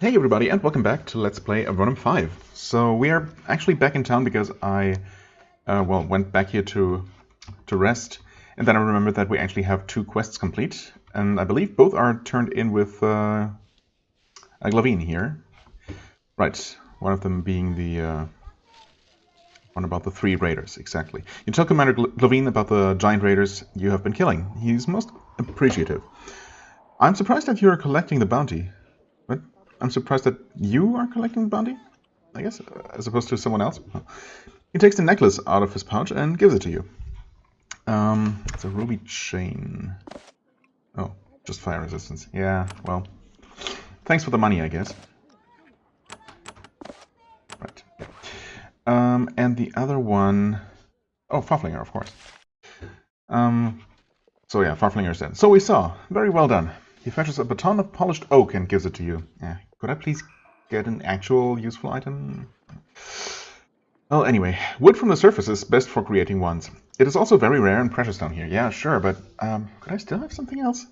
Hey everybody, and welcome back to Let's Play Avernum 5. So we are actually back in town because I, went back here to rest, and then I remembered that we actually have 2 quests complete, and I believe both are turned in with a Glavine here. Right, one of them being the one about the 3 raiders, exactly. You tell Commander Glavine about the giant raiders you have been killing. He's most appreciative. I'm surprised that you are collecting the bounty. What? I'm surprised that you are collecting the bounty, I guess, as opposed to someone else. He takes the necklace out of his pouch and gives it to you. It's a ruby chain. Oh, just fire resistance. Yeah, well, thanks for the money, I guess. Right. And the other one... Oh, Farflinger, of course. So yeah, Farflinger is dead. So we saw. Very well done. He fetches a baton of polished oak and gives it to you. Yeah. Could I please get an actual useful item? Well, anyway, wood from the surface is best for creating ones. It is also very rare and precious down here. Yeah, sure, but could I still have something else?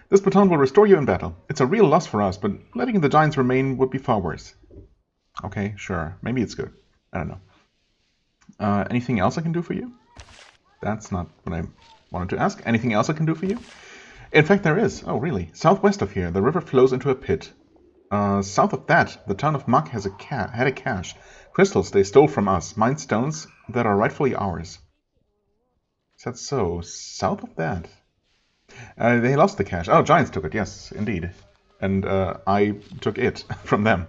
This baton will restore you in battle. It's a real loss for us, but letting the giants remain would be far worse. Okay, sure. Maybe it's good. I don't know. Anything else I can do for you? That's not what I wanted to ask. Anything else I can do for you? In fact, there is. Oh, really? Southwest of here, the river flows into a pit. South of that, the town of Muck had a cache. Crystals they stole from us. Mined stones that are rightfully ours. Is that so? South of that? They lost the cache. Oh, giants took it. Yes, indeed. And I took it from them.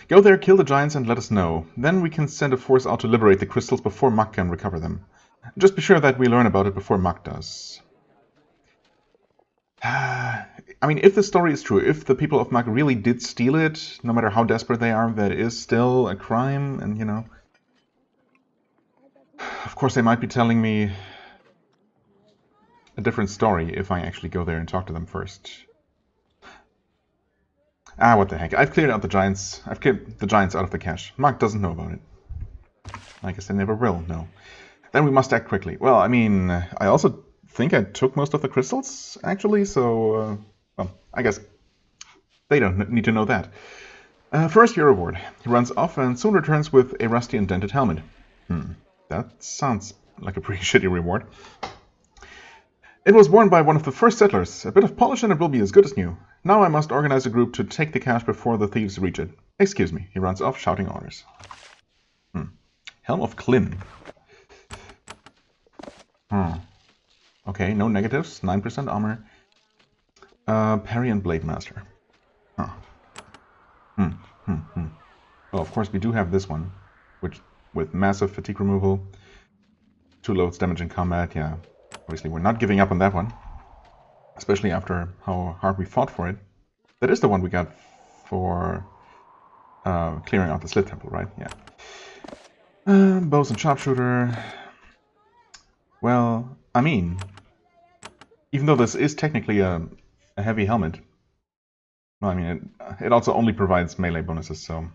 Go there, kill the giants, and let us know. Then we can send a force out to liberate the crystals before Muck can recover them. Just be sure that we learn about it before Muck does. I mean, if the story is true, if the people of Muck really did steal it, no matter how desperate they are, that is still a crime, and, you know... Of course, they might be telling me a different story if I actually go there and talk to them first. Ah, what the heck. I've cleared out the giants. I've cleared the giants out of the cache. Muck doesn't know about it. I guess they never will know. Then we must act quickly. Well, I mean, I also think I took most of the crystals, actually, so... well, I guess they don't need to know that. First, your reward. He runs off and soon returns with a rusty and dented helmet. That sounds like a pretty shitty reward. It was worn by one of the first settlers. A bit of polish and it will be as good as new. Now I must organize a group to take the cache before the thieves reach it. Excuse me. He runs off, shouting orders. Helm of Klin. Okay, no negatives. 9% armor. Parry and Blade Master. Oh, of course we do have this one, which with massive fatigue removal, 2 loads damage in combat. Yeah, obviously we're not giving up on that one, especially after how hard we fought for it. That is the one we got for clearing out the Slit Temple, right? Yeah. Bows and sharpshooter. Well, I mean, even though this is technically a heavy helmet, well, I mean, it also only provides melee bonuses, so...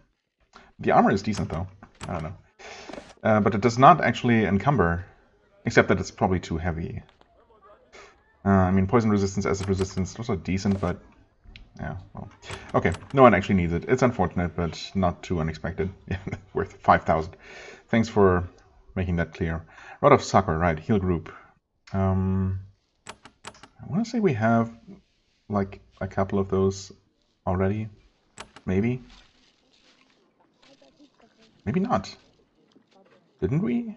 The armor is decent, though. I don't know. But it does not actually encumber, except that it's probably too heavy. I mean, poison resistance, acid resistance, those are decent, but... yeah, well... Okay, no one actually needs it. It's unfortunate, but not too unexpected. Worth 5,000. Thanks for making that clear. Rod of Succor, right, heal group. I want to say we have, like, a couple of those already. Maybe? Maybe not. Didn't we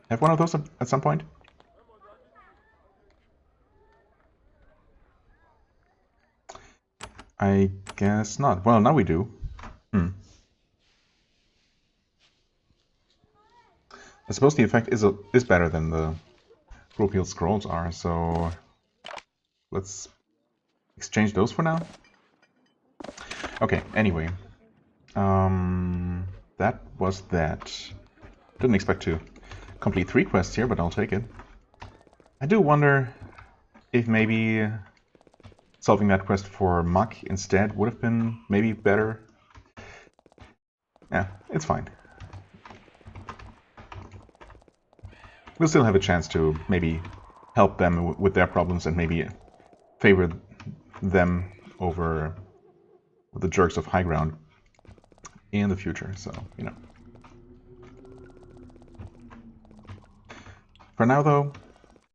have one of those at some point? I guess not. Well, now we do. I suppose the effect is better than the Gropial Scrolls are, so let's exchange those for now. Okay, anyway. That was that. Didn't expect to complete 3 quests here, but I'll take it. I do wonder if maybe solving that quest for Muck instead would have been maybe better. Yeah, it's fine. We'll still have a chance to maybe help them with their problems and maybe favor them over the jerks of high ground in the future, so, you know. For now, though,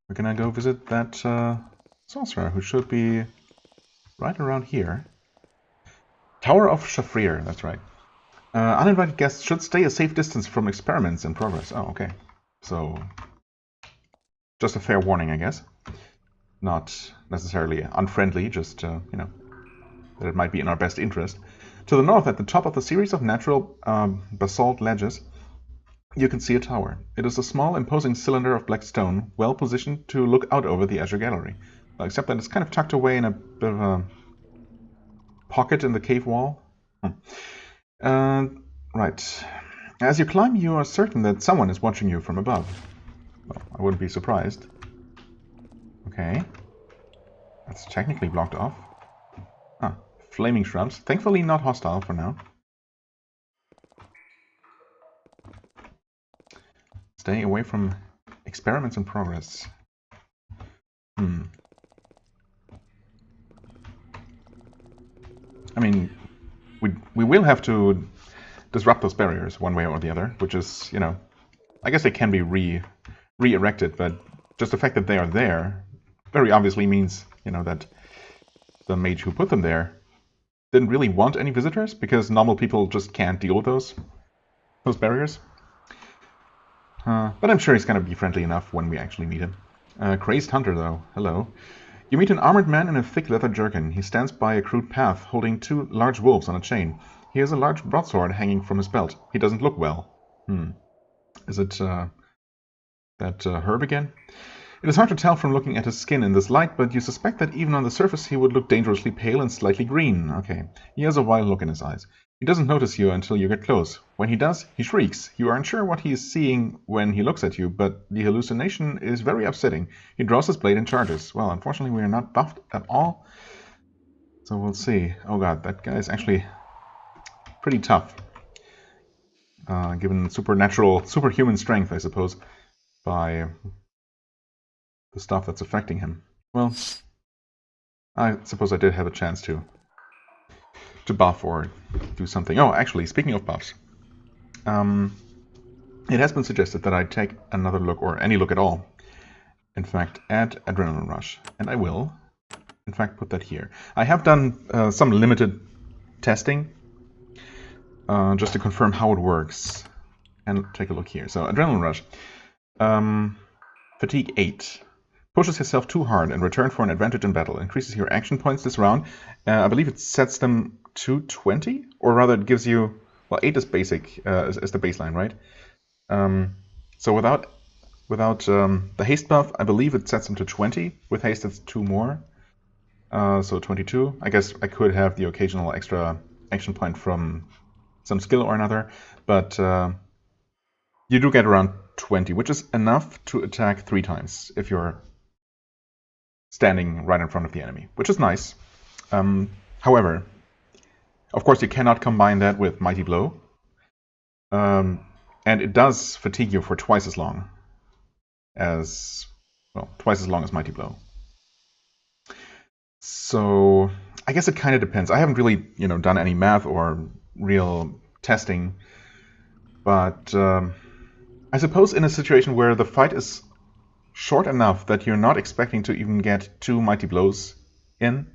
we're gonna go visit that sorcerer, who should be right around here. Tower of Shafir, that's right. Uninvited guests should stay a safe distance from experiments in progress. Oh, okay. So, just a fair warning, I guess. Not necessarily unfriendly, just, you know, that it might be in our best interest. To the north, at the top of the series of natural basalt ledges, you can see a tower. It is a small, imposing cylinder of black stone, well positioned to look out over the Azure Gallery. Well, except that it's kind of tucked away in a bit of a pocket in the cave wall. Right. As you climb, you are certain that someone is watching you from above. Well, I wouldn't be surprised. Okay. That's technically blocked off. Ah, flaming shrubs. Thankfully not hostile for now. Stay away from experiments in progress. I mean, we will have to disrupt those barriers one way or the other, which is, you know, I guess they can be re-erected, but just the fact that they are there very obviously means, you know, that the mage who put them there didn't really want any visitors, because normal people just can't deal with those barriers. But I'm sure he's going to be friendly enough when we actually meet him. Crazed Hunter, though. Hello. You meet an armored man in a thick leather jerkin. He stands by a crude path, holding 2 large wolves on a chain. He has a large broadsword hanging from his belt. He doesn't look well. Is it that herb again? It is hard to tell from looking at his skin in this light, but you suspect that even on the surface he would look dangerously pale and slightly green. Okay. He has a wild look in his eyes. He doesn't notice you until you get close. When he does, he shrieks. You aren't sure what he is seeing when he looks at you, but the hallucination is very upsetting. He draws his blade and charges. Well, unfortunately, we are not buffed at all, so we'll see. Oh god, that guy is actually pretty tough, given superhuman strength, I suppose, by the stuff that's affecting him. Well, I suppose I did have a chance to buff or do something. Oh, actually, speaking of buffs, it has been suggested that I take another look, or any look at all, in fact, at Adrenal Rush, and I will, in fact, put that here. I have done some limited testing, just to confirm how it works, and take a look here. So, Adrenal Rush, Fatigue 8. Pushes yourself too hard and return for an advantage in battle. Increases your action points this round. I believe it sets them to 20? Or rather, it gives you... Well, 8 is basic, is the baseline, right? So without the haste buff, I believe it sets them to 20. With haste, it's 2 more. So 22. I guess I could have the occasional extra action point from some skill or another. But you do get around 20, which is enough to attack 3 times if you're standing right in front of the enemy, which is nice. However, of course, you cannot combine that with Mighty Blow. And it does fatigue you for twice as long as Mighty Blow. So I guess it kind of depends. I haven't really, done any math or real testing, but I suppose in a situation where the fight is short enough that you're not expecting to even get 2 Mighty Blows in,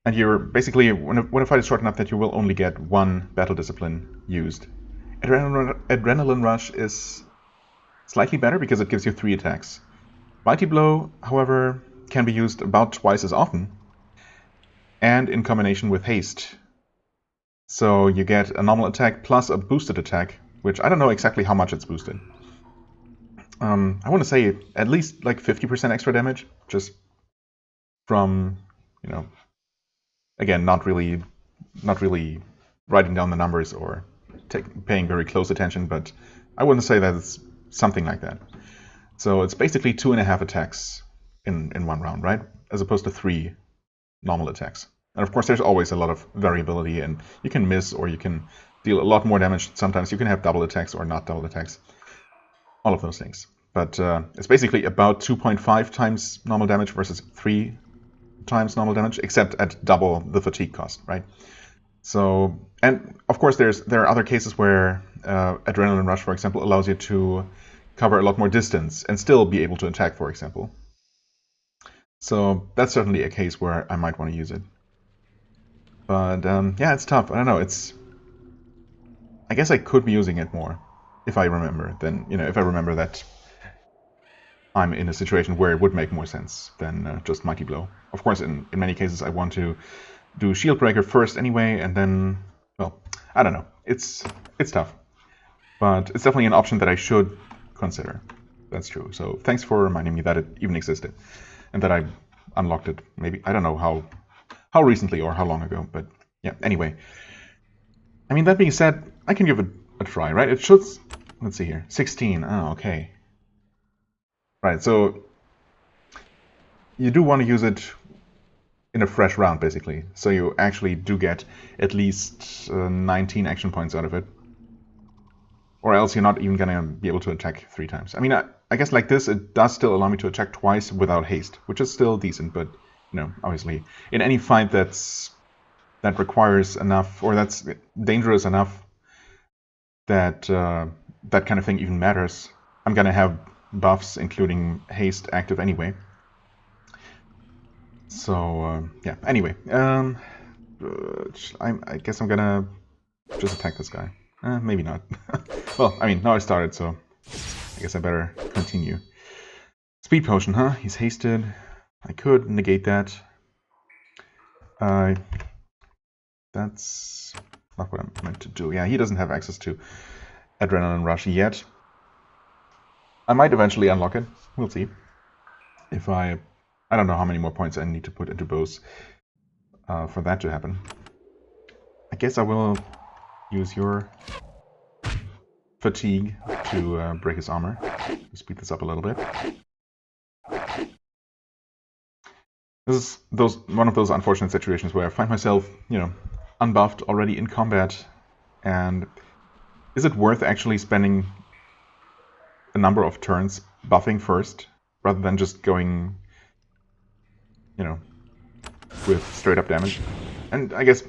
and you're basically, when a fight is short enough that you will only get 1 Battle Discipline used, Adrenaline Rush is slightly better because it gives you 3 attacks. Mighty Blow, however, can be used about twice as often, and in combination with Haste. So you get a normal attack plus a boosted attack, which I don't know exactly how much it's boosted. I want to say at least like 50% extra damage, just from, again, not really writing down the numbers or paying very close attention, but I wouldn't say that it's something like that. So it's basically 2.5 attacks in one round, right? As opposed to 3 normal attacks. And of course, there's always a lot of variability, and you can miss or you can deal a lot more damage. Sometimes you can have double attacks or not double attacks. All of those things. But it's basically about 2.5 times normal damage versus 3 times normal damage, except at double the fatigue cost, right? So, and of course there are other cases where Adrenal Rush, for example, allows you to cover a lot more distance and still be able to attack, for example. So that's certainly a case where I might want to use it. But yeah, it's tough. I don't know. I guess I could be using it more if I remember. Then, if I remember that I'm in a situation where it would make more sense than just Mighty Blow. Of course, in many cases, I want to do Shield Breaker first anyway, and then, well, I don't know. It's tough. But it's definitely an option that I should consider. That's true. So thanks for reminding me that it even existed. And that I unlocked it. Maybe, I don't know how recently or how long ago. But yeah, anyway. I mean, that being said, I can give it a try, right? It should... Let's see here. 16. Oh, okay. Right, so you do want to use it in a fresh round, basically. So you actually do get at least 19 action points out of it. Or else you're not even going to be able to attack 3 times. I mean, I guess like this, it does still allow me to attack twice without haste, which is still decent, but, obviously, in any fight that requires enough, or that's dangerous enough that that kind of thing even matters, I'm going to have buffs, including haste, active anyway. So, yeah, anyway. I guess I'm going to just attack this guy. Maybe not. Well, I mean, now I started, so I guess I better continue. Speed potion, huh? He's hasted. I could negate that. That's not what I'm meant to do. Yeah, he doesn't have access to Adrenal Rush yet. I might eventually unlock it. We'll see. If I don't know how many more points I need to put into bows for that to happen. I guess I will use your fatigue to break his armor. Speed this up a little bit. This is one of those unfortunate situations where I find myself, unbuffed already in combat. And is it worth actually spending a number of turns buffing first, rather than just going, with straight up damage? And I guess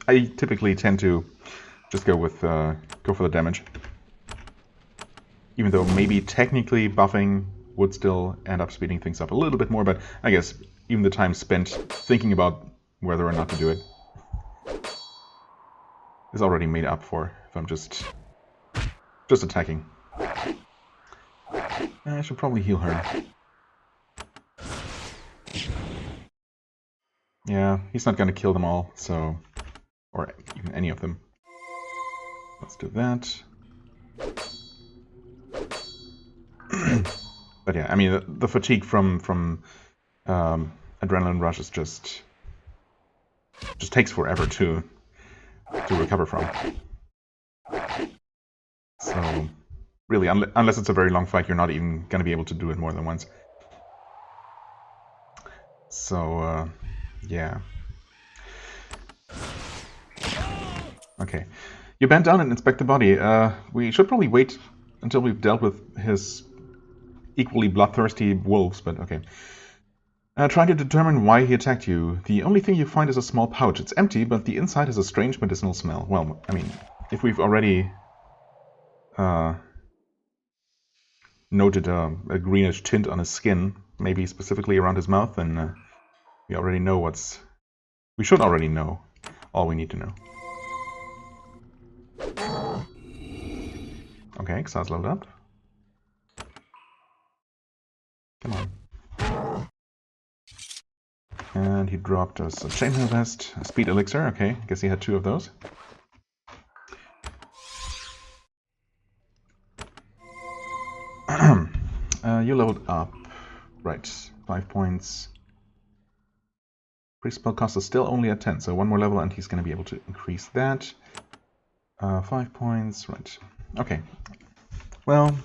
I typically tend to just go for the damage. Even though maybe technically buffing would still end up speeding things up a little bit more, but I guess even the time spent thinking about whether or not to do it is already made up for if I'm just attacking. I should probably heal her. Yeah, he's not going to kill them all, so... or even any of them. Let's do that. But yeah, I mean, the fatigue from Adrenaline Rush is just takes forever to recover from. So, really, unless it's a very long fight, you're not even going to be able to do it more than once. So, yeah. Okay. You bend down and inspect the body. We should probably wait until we've dealt with his equally bloodthirsty wolves, but okay. Trying to determine why he attacked you. The only thing you find is a small pouch. It's empty, but the inside has a strange medicinal smell. Well, I mean, if we've already noted a greenish tint on his skin, maybe specifically around his mouth, then we already know we should already know all we need to know. Okay, Xar's leveled up. Come on. And he dropped us a chainmail vest, a speed elixir. Okay, I guess he had 2 of those. You leveled up. Right, 5 points. Pre-spell cost is still only at 10, so 1 more level and he's going to be able to increase that. 5 points, right. Okay. Well,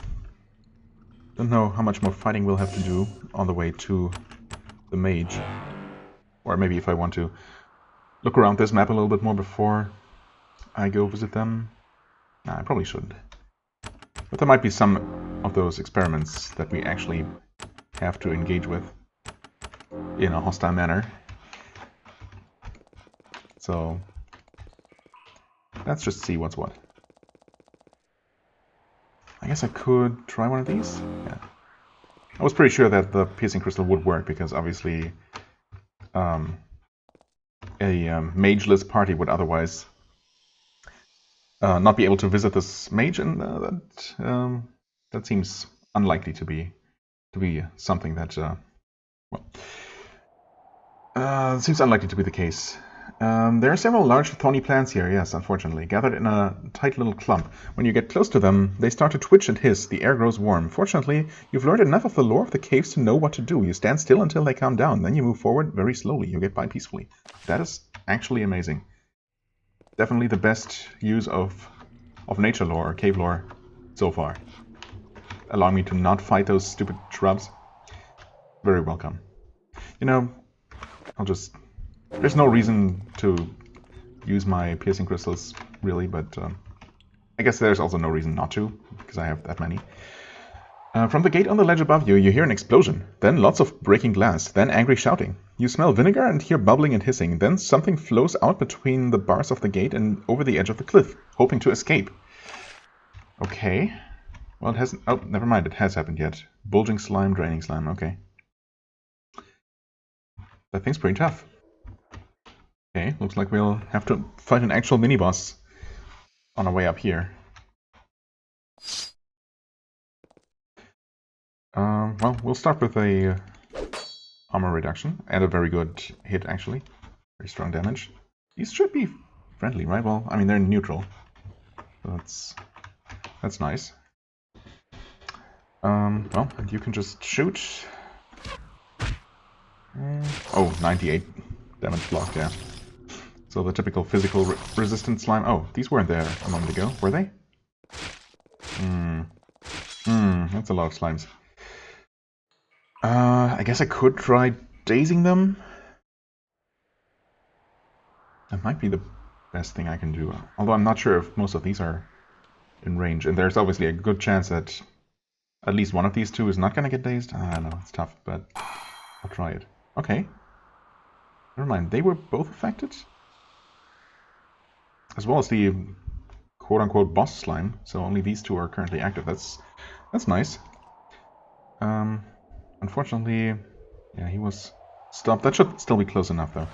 don't know how much more fighting we'll have to do on the way to the mage. Or maybe if I want to look around this map a little bit more before I go visit them. Nah, I probably shouldn't. But there might be some of those experiments that we actually have to engage with in a hostile manner. So let's just see what's what. I guess I could try one of these. Yeah. I was pretty sure that the piercing crystal would work because obviously a mageless party would otherwise not be able to visit this mage, and that seems unlikely to be something that seems unlikely to be the case. There are several large thorny plants here, yes, unfortunately, gathered in a tight little clump. When you get close to them, they start to twitch and hiss. The air grows warm. Fortunately, you've learned enough of the lore of the caves to know what to do. You stand still until they calm down, then you move forward very slowly. You get by peacefully. That is actually amazing. Definitely the best use of nature lore, or cave lore, so far. Allowing me to not fight those stupid shrubs. Very welcome. You know, I'll just... There's no reason to use my piercing crystals, really, but I guess there's also no reason not to, because I have that many. From the gate on the ledge above you, you hear an explosion, then lots of breaking glass, then angry shouting. You smell vinegar and hear bubbling and hissing, then something flows out between the bars of the gate and over the edge of the cliff, hoping to escape. Okay. Well, it hasn't... Oh, never mind, it has happened yet. Bulging slime, draining slime, okay. That thing's pretty tough. Okay, looks like we'll have to fight an actual mini-boss on our way up here. Well, we'll start with a armor reduction, and a very good hit, actually. Very strong damage. These should be friendly, right? Well, I mean, they're neutral. So that's nice. Well, and you can just shoot. Oh, 98 damage block, yeah. So the typical physical resistant slime. Oh, these weren't there a moment ago, were they? That's a lot of slimes. I guess I could try dazing them. That might be the best thing I can do. Although I'm not sure if most of these are in range. And there's obviously a good chance that at least one of these two is not going to get dazed. I don't know, it's tough, but I'll try it. Okay. Never mind, they were both affected? As well as the quote-unquote boss slime, so only these two are currently active. That's nice. Unfortunately, yeah, he was stopped. That should still be close enough, though.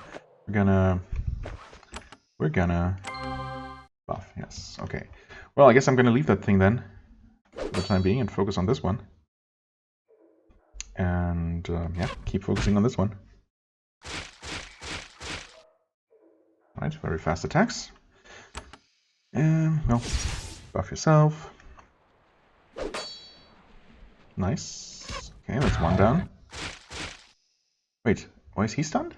We're gonna buff, yes, okay. Well, I guess I'm gonna leave that thing then, for the time being, and focus on this one. And, yeah, keep focusing on this one. Right, very fast attacks. Well, buff yourself. Nice. Okay, that's one down. Wait, why is he stunned?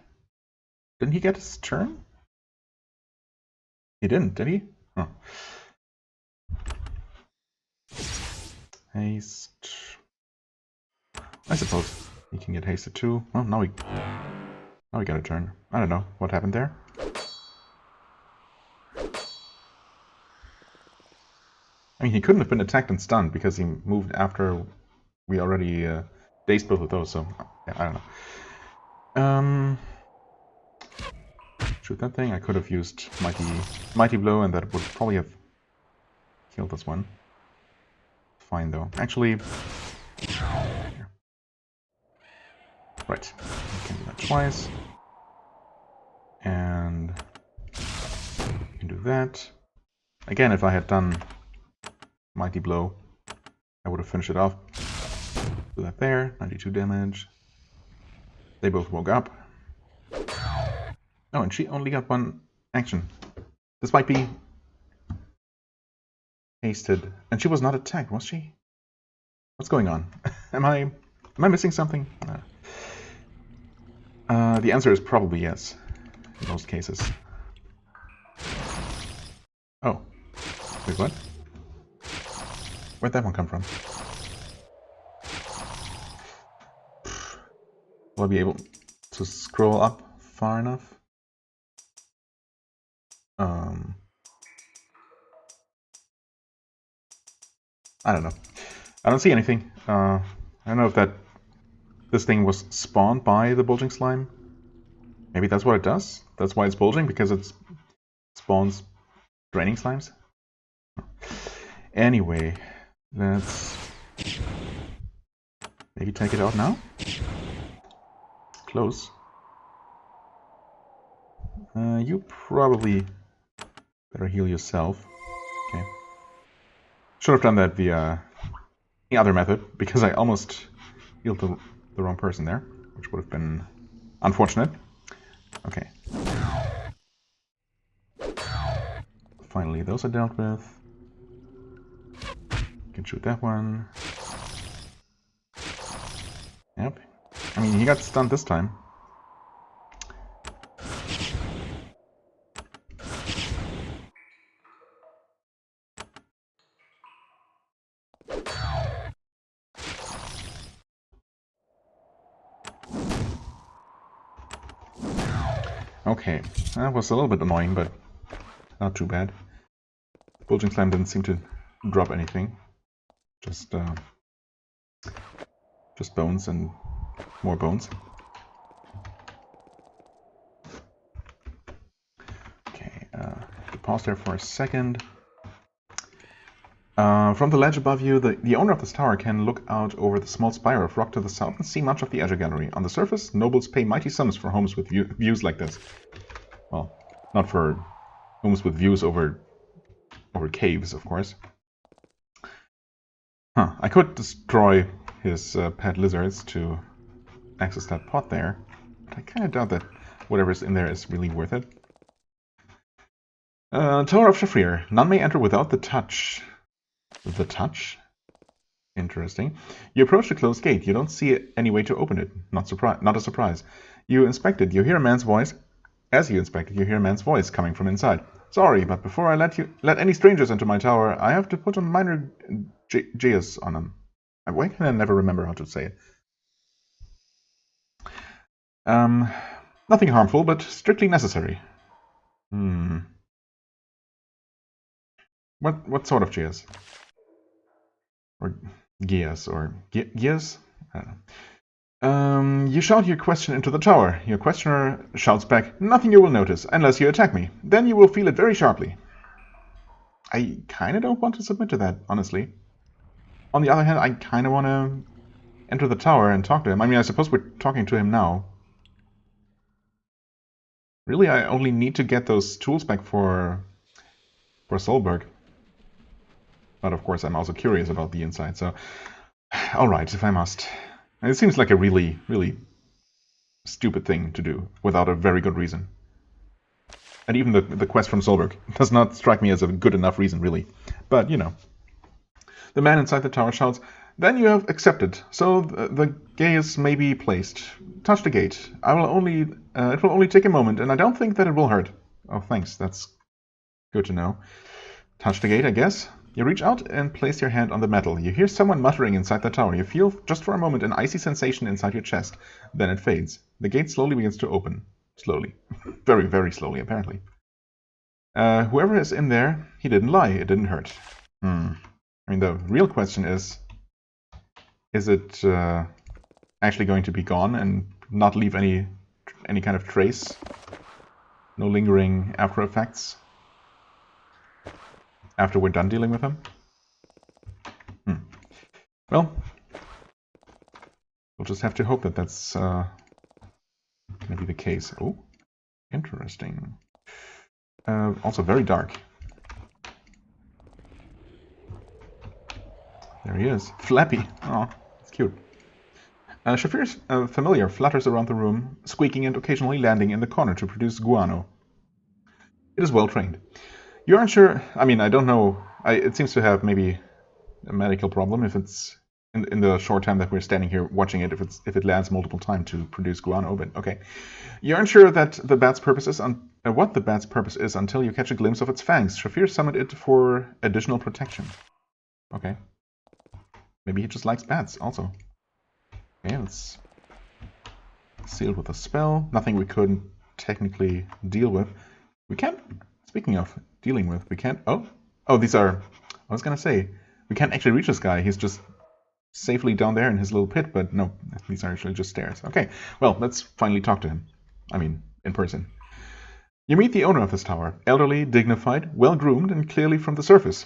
Didn't he get his turn? He didn't, did he? Oh. Haste. I suppose he can get hasted too. Well, now we got a turn. I don't know what happened there. I mean, he couldn't have been attacked and stunned because he moved after we already dazed both of those, so yeah, I don't know. Shoot that thing. I could have used Mighty Blow, and that would probably have killed this one. Fine, though. Actually... Right. I can do that twice. And... I can do that. Again, if I had done Mighty Blow, I would have finished it off. Do that there. 92 damage. They both woke up. Oh, and she only got one action. This might be hasted. And she was not attacked, was she? What's going on? Am I missing something? The answer is probably yes, in most cases. Oh. Wait, what? Where'd that one come from? Will I be able to scroll up far enough? I don't know. I don't see anything. I don't know if this thing was spawned by the bulging slime. Maybe that's what it does? That's why it's bulging, because it spawns draining slimes? Anyway, let's maybe take it out now? Close. You probably better heal yourself. Okay. Should have done that via the other method, because I almost healed the wrong person there, which would have been unfortunate. Okay. Finally, those are dealt with. You can shoot that one. Yep. I mean, he got stunned this time. Okay, that was a little bit annoying, but not too bad. Bulging Slime didn't seem to drop anything. Just bones and more bones. Okay, pause there for a second. From the ledge above you, the owner of this tower can look out over the small spire of rock to the south and see much of the Azure Gallery. On the surface, nobles pay mighty sums for homes with views like this. Well, not for homes with views over caves, of course. Huh, I could destroy his pet lizards to access that pot there, but I kind of doubt that whatever's in there is really worth it. Tower of Shafir. None may enter without the touch. The touch? Interesting. You approach the closed gate. You don't see any way to open it. Not a surprise. You inspect it. You hear a man's voice. As you inspect it, you hear a man's voice coming from inside. Sorry, but before I let any strangers into my tower, I have to put a minor geas on them. Why can I never remember how to say it? Nothing harmful, but strictly necessary. What sort of geas? Or geas, or geas? I don't know. You shout your question into the tower. Your questioner shouts back, "Nothing you will notice, unless you attack me. Then you will feel it very sharply." I kind of don't want to submit to that, honestly. On the other hand, I kind of want to enter the tower and talk to him. I mean, I suppose we're talking to him now. Really, I only need to get those tools back for Solberg. But of course, I'm also curious about the inside, so... Alright, if I must. It seems like a really, really stupid thing to do, without a very good reason. And even the quest from Solberg does not strike me as a good enough reason, really. But, you know. The man inside the tower shouts, "Then you have accepted, so the geas may be placed. Touch the gate. It will only take a moment, and I don't think that it will hurt." Oh, thanks, that's good to know. Touch the gate, I guess. You reach out and place your hand on the metal. You hear someone muttering inside the tower. You feel, just for a moment, an icy sensation inside your chest. Then it fades. The gate slowly begins to open. Slowly. Very, very slowly, apparently. Whoever is in there, he didn't lie. It didn't hurt. I mean, the real question is it actually going to be gone and not leave any kind of trace? No lingering after effects? After we're done dealing with him? Well, we'll just have to hope that that's going to be the case. Oh, interesting. Also very dark. There he is. Flappy. Oh, it's cute. Shafir's familiar flutters around the room, squeaking and occasionally landing in the corner to produce guano. It is well trained. You aren't sure. I mean, I don't know. It seems to have maybe a medical problem if it's in the short time that we're standing here watching it. If it lands multiple times to produce guano, but okay. You aren't sure that the bat's purpose is what the bat's purpose is until you catch a glimpse of its fangs. Shafir summoned it for additional protection. Okay. Maybe he just likes bats also. Okay, it's sealed with a spell. Nothing we couldn't technically deal with. We can't. Speaking of dealing with, we can't... Oh, these are... I was gonna say, we can't actually reach this guy. He's just safely down there in his little pit, but no, these are actually just stairs. Okay, well, let's finally talk to him. I mean, in person. You meet the owner of this tower, elderly, dignified, well-groomed, and clearly from the surface.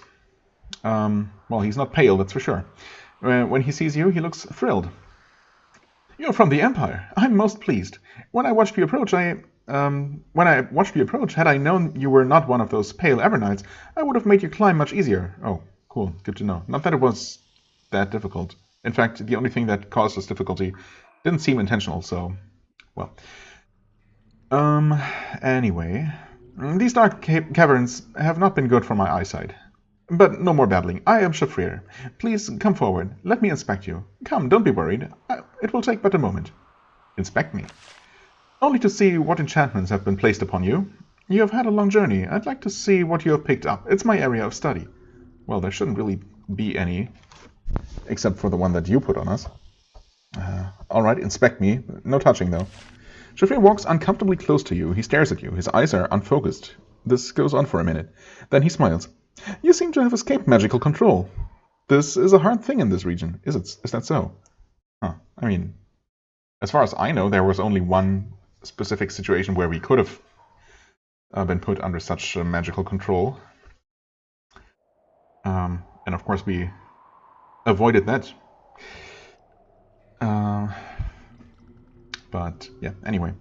Well, he's not pale, that's for sure. When he sees you, he looks thrilled. You're from the Empire. I'm most pleased. When I watched you approach, had I known you were not one of those pale Evernites, I would have made you climb much easier. Oh, cool. Good to know. Not that it was that difficult. In fact, the only thing that caused us difficulty didn't seem intentional, so, well. Anyway, these dark caverns have not been good for my eyesight. But no more babbling. I am Shafir. Please come forward. Let me inspect you. Come, don't be worried. It will take but a moment. Inspect me. Only to see what enchantments have been placed upon you. You have had a long journey. I'd like to see what you have picked up. It's my area of study. Well, there shouldn't really be any, except for the one that you put on us. Alright, inspect me. No touching, though. Shafir walks uncomfortably close to you. He stares at you. His eyes are unfocused. This goes on for a minute. Then he smiles. You seem to have escaped magical control. This is a hard thing in this region. Is that so? Huh. I mean, as far as I know, there was only one specific situation where we could have been put under such magical control. And of course we avoided that. But yeah, anyway.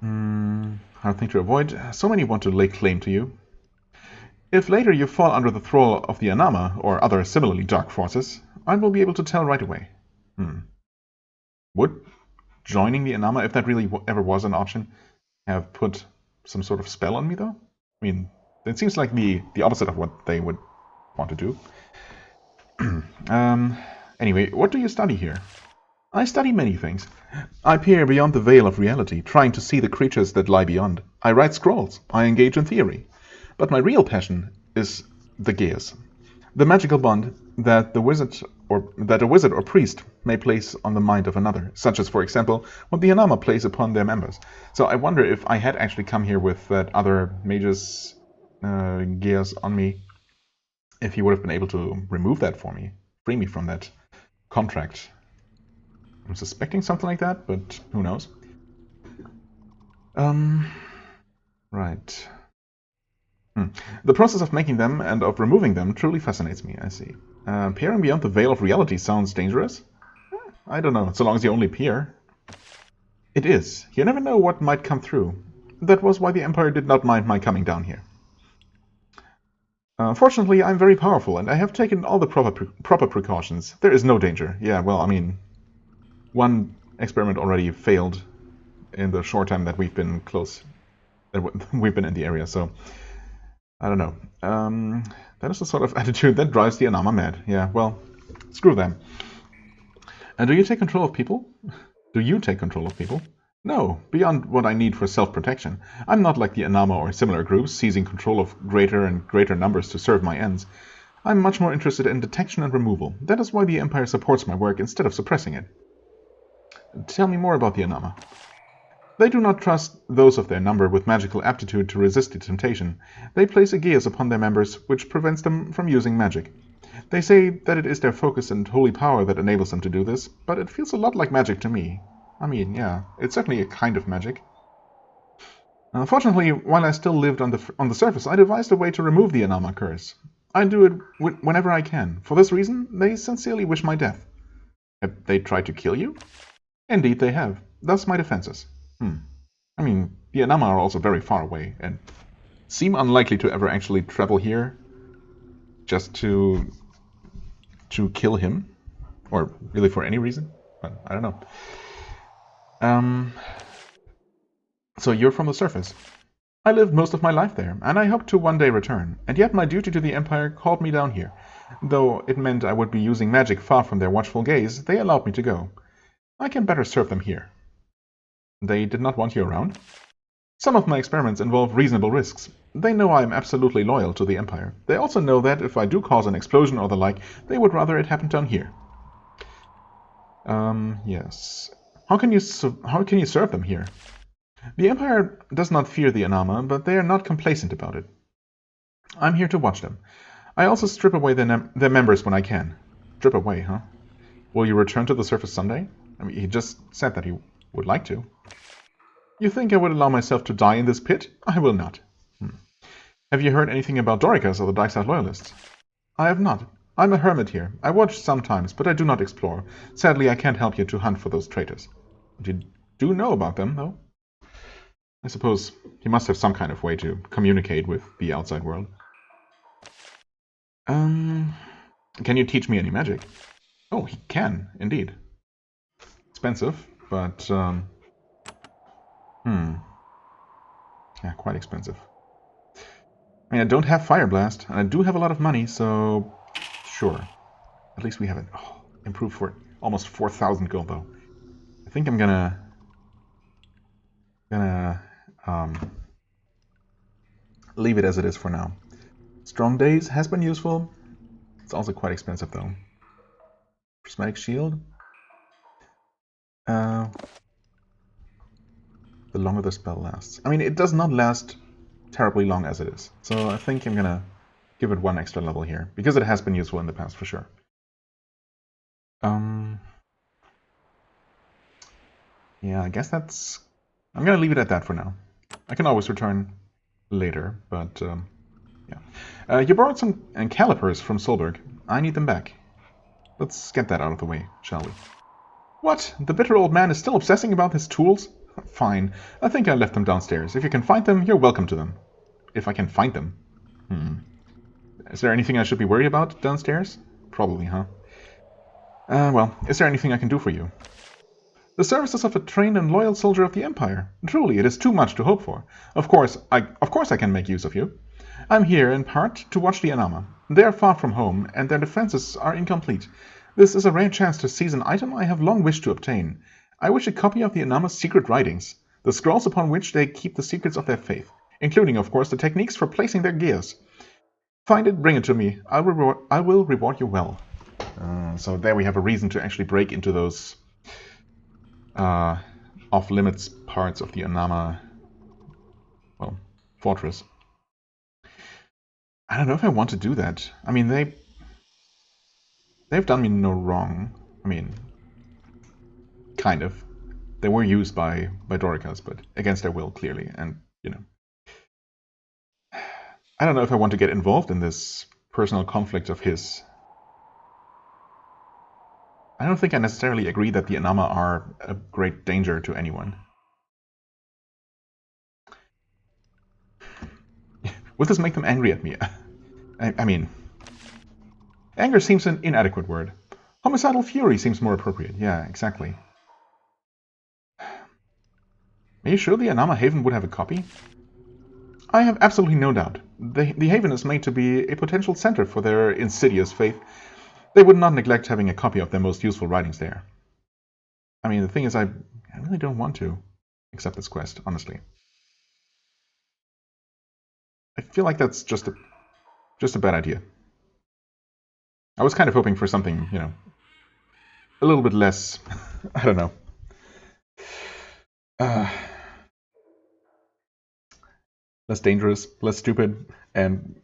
Hard thing to avoid. So many want to lay claim to you. If later you fall under the thrall of the Anama or other similarly dark forces, I will be able to tell right away. Would joining the Anama, if that really ever was an option, have put some sort of spell on me, though? I mean, it seems like the opposite of what they would want to do. Anyway, what do you study here? I study many things. I peer beyond the veil of reality, trying to see the creatures that lie beyond. I write scrolls. I engage in theory. But my real passion is the geas, the magical bond that a wizard or priest may place on the mind of another, such as, for example, what the Anama place upon their members. So I wonder if I had actually come here with that other mage's geas on me, if he would have been able to remove that for me, free me from that contract. I'm suspecting something like that, but who knows? Right. The process of making them and of removing them truly fascinates me, I see. Peering beyond the veil of reality sounds dangerous? I don't know, so long as you only peer. It is. You never know what might come through. That was why the Empire did not mind my coming down here. Fortunately, I'm very powerful, and I have taken all the proper precautions. There is no danger. Yeah, well, I mean, one experiment already failed in the short time that we've been close, we've been in the area, so I don't know. That is the sort of attitude that drives the Anama mad. Yeah, well, screw them. And do you take control of people? Do you take control of people? No, beyond what I need for self-protection. I'm not like the Anama or similar groups, seizing control of greater and greater numbers to serve my ends. I'm much more interested in detection and removal. That is why the Empire supports my work instead of suppressing it. Tell me more about the Anama. They do not trust those of their number with magical aptitude to resist the temptation. They place a geas upon their members, which prevents them from using magic. They say that it is their focus and holy power that enables them to do this, but it feels a lot like magic to me. I mean, yeah, it's certainly a kind of magic. Fortunately, while I still lived on the surface, I devised a way to remove the Anama curse. I do it whenever I can. For this reason, they sincerely wish my death. Have they tried to kill you? Indeed they have. Thus my defenses. I mean, the Anama are also very far away, and seem unlikely to ever actually travel here just to kill him, or really for any reason. But I don't know. So you're from the surface. I lived most of my life there, and I hope to one day return, and yet my duty to the Empire called me down here. Though it meant I would be using magic far from their watchful gaze, they allowed me to go. I can better serve them here. They did not want you around? Some of my experiments involve reasonable risks. They know I am absolutely loyal to the Empire. They also know that if I do cause an explosion or the like, they would rather it happen down here. Yes. How can you serve them here? The Empire does not fear the Anama, but they are not complacent about it. I'm here to watch them. I also strip away their members when I can. Strip away, huh? Will you return to the surface someday? I mean, he just said that he would like to. You think I would allow myself to die in this pit? I will not. Have you heard anything about Dorikas or the Darkside Loyalists? I have not. I'm a hermit here. I watch sometimes, but I do not explore. Sadly, I can't help you to hunt for those traitors. You do know about them, though? I suppose he must have some kind of way to communicate with the outside world. Can you teach me any magic? Oh, he can, indeed. Expensive, but, yeah, quite expensive. I mean, I don't have Fireblast, and I do have a lot of money, so sure. At least we have it. Oh, improved for almost 4,000 gold, though. I think I'm gonna leave it as it is for now. Strong Days has been useful. It's also quite expensive, though. Prismatic Shield. The longer the spell lasts. I mean, it does not last terribly long as it is. So I think I'm gonna give it one extra level here, because it has been useful in the past, for sure. Yeah, I guess that's... I'm gonna leave it at that for now. I can always return later, but yeah. You borrowed some calipers from Solberg. I need them back. Let's get that out of the way, shall we? What? The bitter old man is still obsessing about his tools? Fine. I think I left them downstairs. If you can find them, you're welcome to them. If I can find them. Is there anything I should be worried about downstairs? Probably, huh? Well, is there anything I can do for you? The services of a trained and loyal soldier of the Empire. Truly, it is too much to hope for. Of course I can make use of you. I'm here, in part, to watch the Anama. They are far from home, and their defenses are incomplete. This is a rare chance to seize an item I have long wished to obtain. I wish a copy of the Anama's secret writings, the scrolls upon which they keep the secrets of their faith, including, of course, the techniques for placing their geas. Find it, bring it to me. I will reward you well. So there we have a reason to actually break into those off-limits parts of the Anama, well, fortress. I don't know if I want to do that. I mean, they've done me no wrong. I mean, kind of. They were used by Dorikas, but against their will, clearly. And, you know, I don't know if I want to get involved in this personal conflict of his. I don't think I necessarily agree that the Anama are a great danger to anyone. Would this make them angry at me? I mean, anger seems an inadequate word. Homicidal fury seems more appropriate. Yeah, exactly. Are you sure the Anama Haven would have a copy? I have absolutely no doubt. The Haven is made to be a potential center for their insidious faith. They would not neglect having a copy of their most useful writings there. I mean, the thing is, I really don't want to accept this quest, honestly. I feel like that's just a bad idea. I was kind of hoping for something, you know, a little bit less, I don't know. Less dangerous, less stupid, and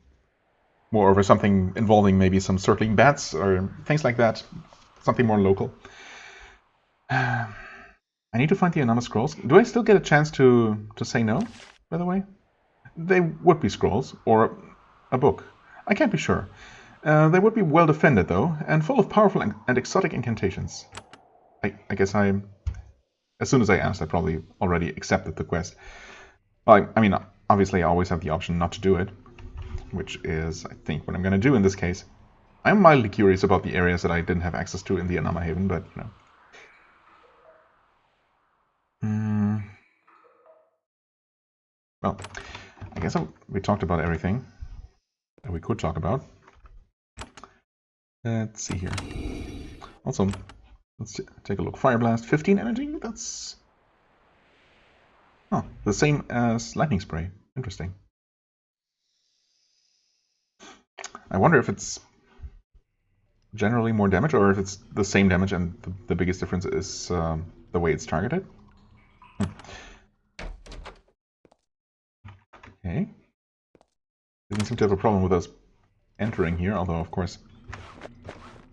moreover something involving maybe some circling bats or things like that. Something more local. I need to find the Anama scrolls. Do I still get a chance to say no, by the way? They would be scrolls, or a book. I can't be sure. They would be well defended, though, and full of powerful and exotic incantations. I guess as soon as I asked, I probably already accepted the quest. Well, I mean, obviously I always have the option not to do it, which is, I think, what I'm going to do in this case. I'm mildly curious about the areas that I didn't have access to in the Anama Haven, but, you know. Well, I guess we talked about everything that we could talk about. Let's see here. Also, let's take a look. Fireblast, 15 energy? That's... oh, the same as Lightning Spray. Interesting. I wonder if it's generally more damage, or if it's the same damage and the biggest difference is the way it's targeted. Okay. Didn't seem to have a problem with us entering here, although, of course,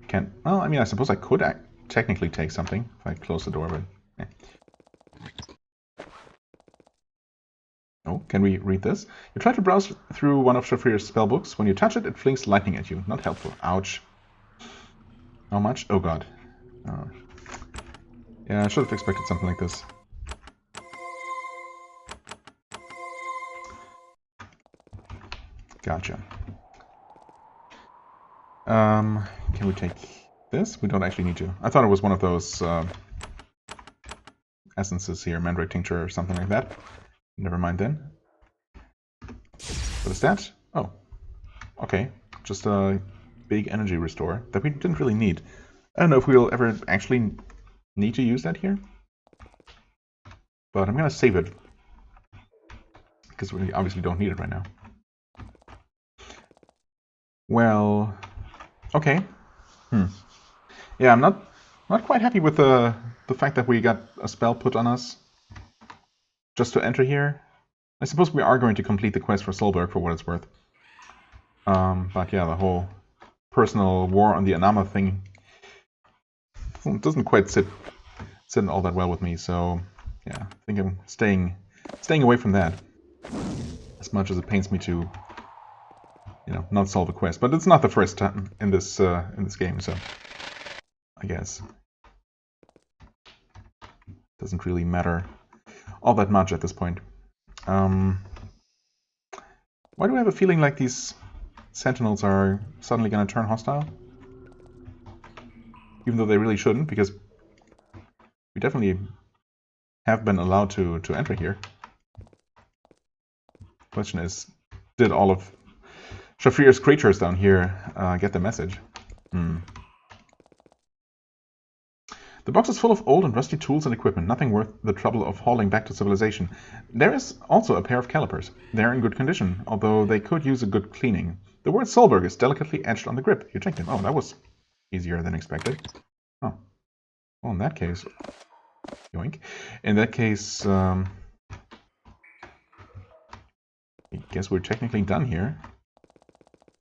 can't... well, I mean, I suppose I could technically take something if I close the door, but... can we read this? You try to browse through one of Shafir's spellbooks. When you touch it, it flings lightning at you. Not helpful. Ouch. How much? Oh god. Yeah, I should have expected something like this. Gotcha. Can we take this? We don't actually need to. I thought it was one of those essences here, Mandrake Tincture or something like that. Never mind then. What is that? Oh, okay. Just a big energy restore that we didn't really need. I don't know if we'll ever actually need to use that here. But I'm gonna save it. Because we obviously don't need it right now. Well, okay. Yeah, I'm not quite happy with the fact that we got a spell put on us just to enter here. I suppose we are going to complete the quest for Solberg for what it's worth. But yeah, the whole personal war on the Anama thing doesn't quite sit all that well with me. So yeah, I think I'm staying away from that. As much as it pains me to, not solve a quest. But it's not the first time in this game, so I guess doesn't really matter all that much at this point. Why do I have a feeling like these sentinels are suddenly going to turn hostile? Even though they really shouldn't, because we definitely have been allowed to enter here. Question is, did all of Shafir's creatures down here get the message? The box is full of old and rusty tools and equipment, nothing worth the trouble of hauling back to civilization. There is also a pair of calipers. They are in good condition, although they could use a good cleaning. The word Solberg is delicately etched on the grip. You check them. Oh, that was easier than expected. Oh. Well, in that case... Yoink. In that case... I guess we're technically done here.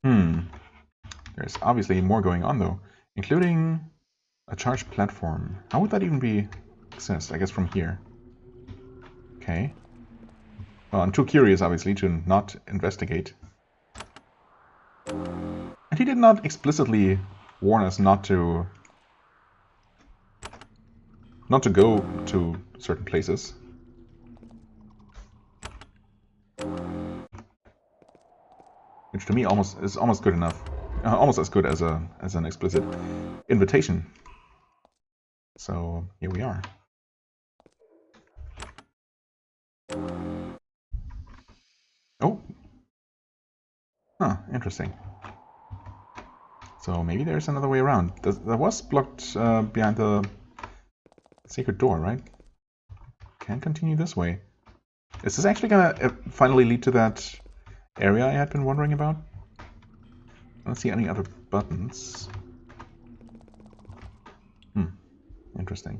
There's obviously more going on, though. Including... a charged platform. How would that even be accessed? I guess from here. Okay. Well, I'm too curious, obviously, to not investigate. And he did not explicitly warn us not to go to certain places. Which to me is almost good enough. Almost as good as an explicit invitation. So here we are. Oh. Huh, interesting. So maybe there's another way around. That was blocked behind the sacred door, right? Can't continue this way. Is this actually gonna finally lead to that area I had been wondering about? I don't see any other buttons. Interesting.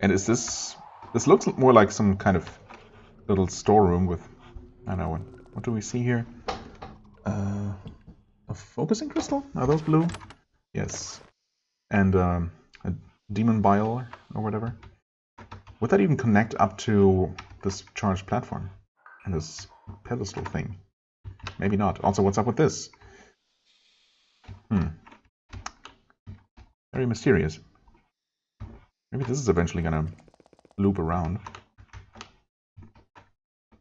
And is this looks more like some kind of little storeroom with, I don't know, what do we see here? A focusing crystal? Are those blue? Yes. And a demon bile or whatever. Would that even connect up to this charged platform and this pedestal thing? Maybe not. Also, what's up with this? Very mysterious. Maybe this is eventually gonna loop around.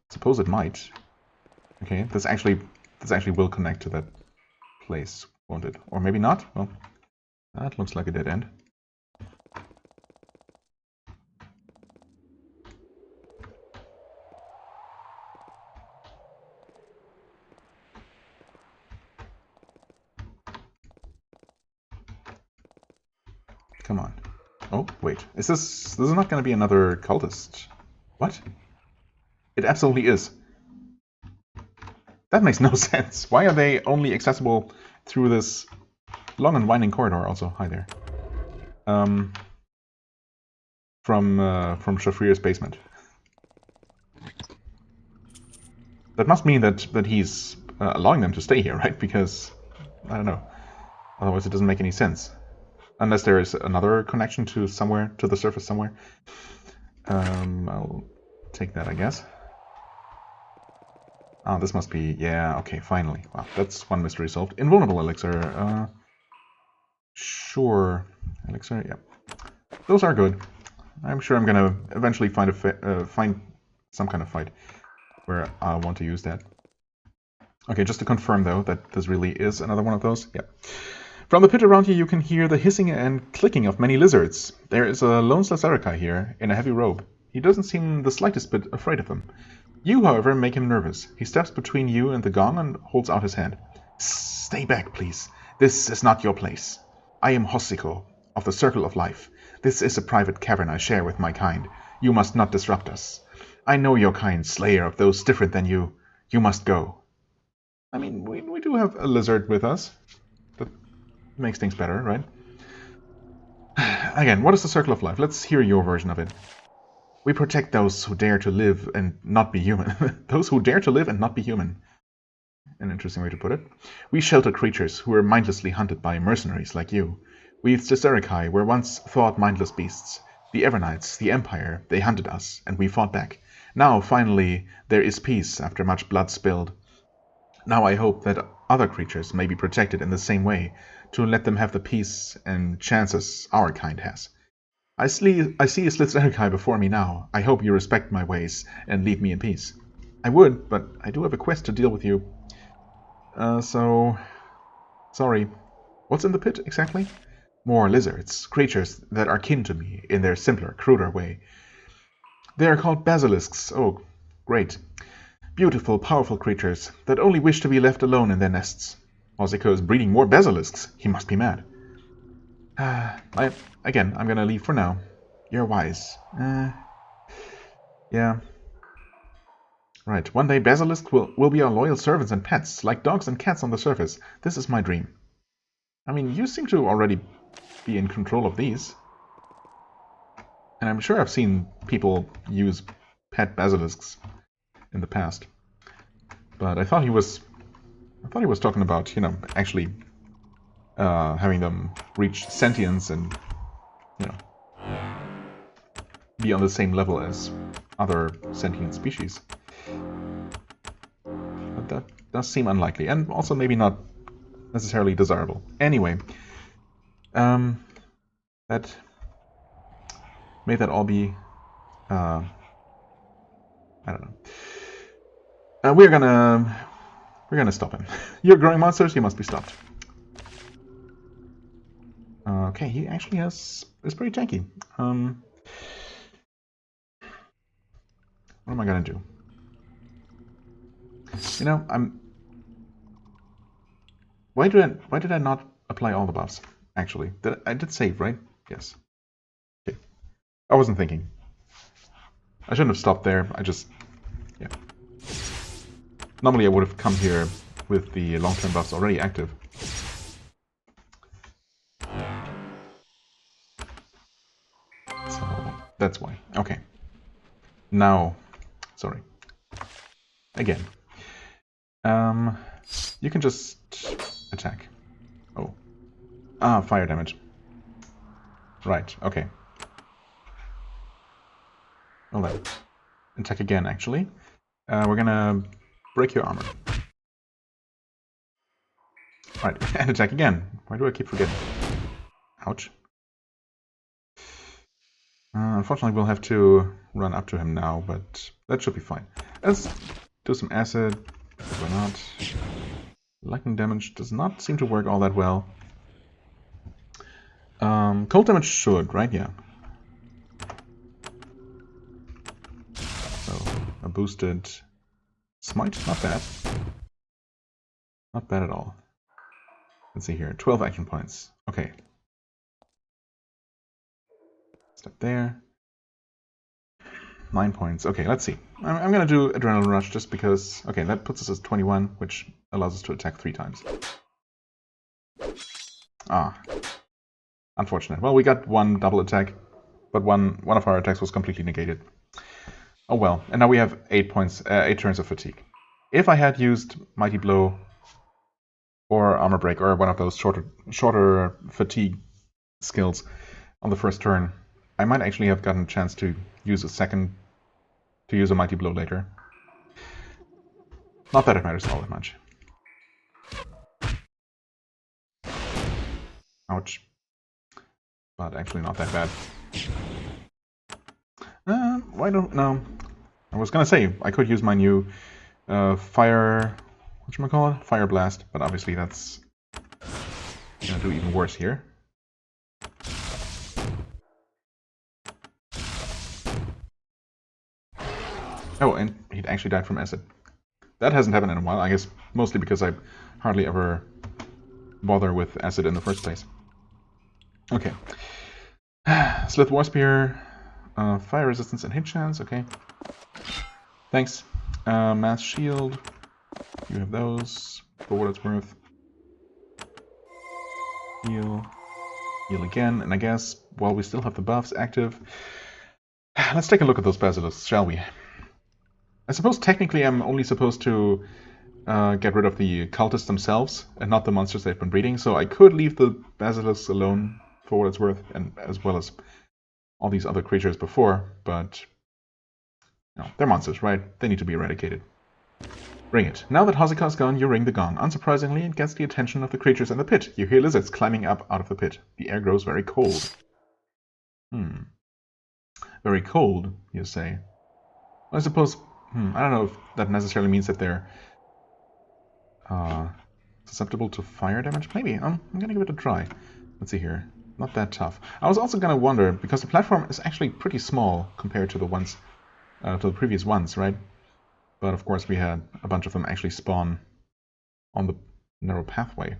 Suppose it might. Okay, this actually will connect to that place, won't it? Or maybe not? Well, that looks like a dead end. Come on. Oh, wait. This is not going to be another cultist. What? It absolutely is. That makes no sense. Why are they only accessible through this long and winding corridor also? Hi there. From Shafir's basement. That must mean that he's allowing them to stay here, right? Because, I don't know. Otherwise it doesn't make any sense. Unless there is another connection to somewhere, to the surface somewhere. I'll take that, I guess. Ah, this must be... Yeah, okay, finally. Wow, that's one mystery solved. Invulnerable Elixir. Sure. Elixir, yeah. Those are good. I'm sure I'm gonna eventually find find some kind of fight where I'll want to use that. Okay, just to confirm, though, that this really is another one of those. Yep. From the pit around you, you can hear the hissing and clicking of many lizards. There is a lone Slazerekai here, in a heavy robe. He doesn't seem the slightest bit afraid of them. You, however, make him nervous. He steps between you and the gong and holds out his hand. Stay back, please. This is not your place. I am Hossiko, of the Circle of Life. This is a private cavern I share with my kind. You must not disrupt us. I know your kind, slayer of those different than you. You must go. I mean, we do have a lizard with us. That makes things better, right? Again, what is the Circle of Life? Let's hear your version of it. We protect those who dare to live and not be human. Those who dare to live and not be human. An interesting way to put it. We shelter creatures who are mindlessly hunted by mercenaries like you. We Slazerekai were once thought mindless beasts. The Evernights, the Empire, they hunted us, and we fought back. Now, finally, there is peace after much blood spilled. Now I hope that other creatures may be protected in the same way, to let them have the peace and chances our kind has. I see a Slazerekai before me now. I hope you respect my ways and leave me in peace. I would, but I do have a quest to deal with you. Sorry. What's in the pit, exactly? More lizards, creatures that are kin to me in their simpler, cruder way. They are called basilisks. Oh, great. Beautiful, powerful creatures that only wish to be left alone in their nests. Hossiko is breeding more basilisks. He must be mad. I'm gonna leave for now. You're wise. Yeah. Right, one day basilisks will be our loyal servants and pets, like dogs and cats on the surface. This is my dream. I mean, you seem to already be in control of these. And I'm sure I've seen people use pet basilisks in the past. But I thought he was talking about, actually having them reach sentience and, be on the same level as other sentient species. But that does seem unlikely, and also maybe not necessarily desirable. Anyway, that may that all be, I don't know. We're gonna stop him. You're growing monsters. You must be stopped. Okay, he actually is pretty tanky. What am I gonna do? Why did I not apply all the buffs? Actually, I did save, right? Yes. Okay. I wasn't thinking. I shouldn't have stopped there. Yeah. Normally I would have come here with the long-term buffs already active. So that's why. Okay. Now, sorry. Again. You can just attack. Oh. Fire damage. Right, okay. Well then. Attack again, actually. We're gonna break your armor. Right, and attack again. Why do I keep forgetting? Ouch. Unfortunately, we'll have to run up to him now, but that should be fine. Let's do some acid. Why not? Lightning damage does not seem to work all that well. Cold damage should, right? Yeah. So, a boosted smite, not bad. Not bad at all. Let's see here, 12 action points. Okay. Step there. 9 points. Okay, let's see. I'm gonna do Adrenal Rush just because... Okay, that puts us at 21, which allows us to attack 3 times. Unfortunate. Well, we got one double attack, but one of our attacks was completely negated. Oh well, and now we have 8 turns of fatigue. If I had used Mighty Blow or Armor Break or one of those shorter fatigue skills on the first turn, I might actually have gotten a chance to use a Mighty Blow later. Not that it matters all that much. Ouch. But actually not that bad. Why don't... No. I was gonna say, I could use my new Fireblast, but obviously that's gonna do even worse here. Oh, and he actually died from acid. That hasn't happened in a while, I guess mostly because I hardly ever bother with acid in the first place. Okay. Slith Warspear, fire resistance and hit chance, okay. Thanks. Mass shield, you have those, for what it's worth. Heal. Heal again, and I guess while we still have the buffs active, let's take a look at those basilisks, shall we? I suppose technically I'm only supposed to get rid of the cultists themselves and not the monsters they've been breeding, so I could leave the basilisks alone for what it's worth, and as well as all these other creatures before, but no, they're monsters, right? They need to be eradicated. Ring it. Now that Hozika's gone, you ring the gong. Unsurprisingly, it gets the attention of the creatures in the pit. You hear lizards climbing up out of the pit. The air grows very cold. Very cold, you say. I suppose... I don't know if that necessarily means that they're susceptible to fire damage. Maybe. I'm gonna give it a try. Let's see here. Not that tough. I was also gonna wonder, because the platform is actually pretty small compared to the ones, to the previous ones, right? But of course we had a bunch of them actually spawn on the narrow pathway.